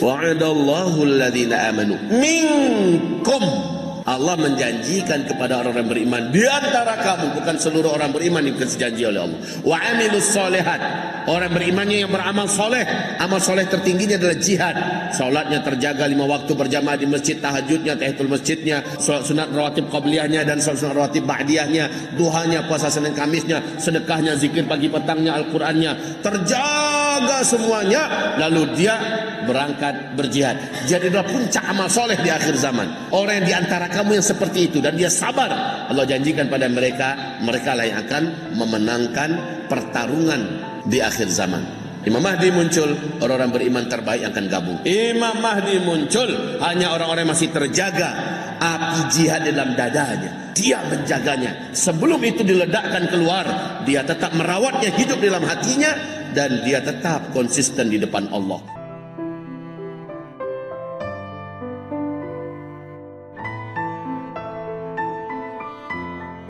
Wa'adallahu alladhina amanu minkum. Allah menjanjikan kepada orang-orang beriman di antara kamu, bukan seluruh orang beriman yang dijanji oleh Allah. Wa amilus solehat, orang berimannya yang beramal soleh. Amal soleh tertingginya adalah jihad. Salatnya terjaga 5 waktu berjamaah di masjid, tahajudnya, tahiyatul masjidnya, salat sunat rawatib qabliyahnya dan salat sunat rawatib ba'diyahnya, duhanya, puasa Senin Kamisnya, sedekahnya, zikir pagi petangnya, Al-Qur'annya, terjaga semuanya. Lalu dia berangkat berjihad. Jadi adalah puncak amal soleh di akhir zaman. Orang yang di antara kamu yang seperti itu dan dia sabar, Allah janjikan pada mereka, mereka lah yang akan memenangkan pertarungan di akhir zaman. Imam Mahdi muncul, orang-orang beriman terbaik akan gabung. Imam Mahdi muncul, hanya orang-orang yang masih terjaga api jihad dalam dadanya. Dia menjaganya. Sebelum itu diledakkan keluar, dia tetap merawatnya hidup dalam hatinya dan dia tetap konsisten di depan Allah.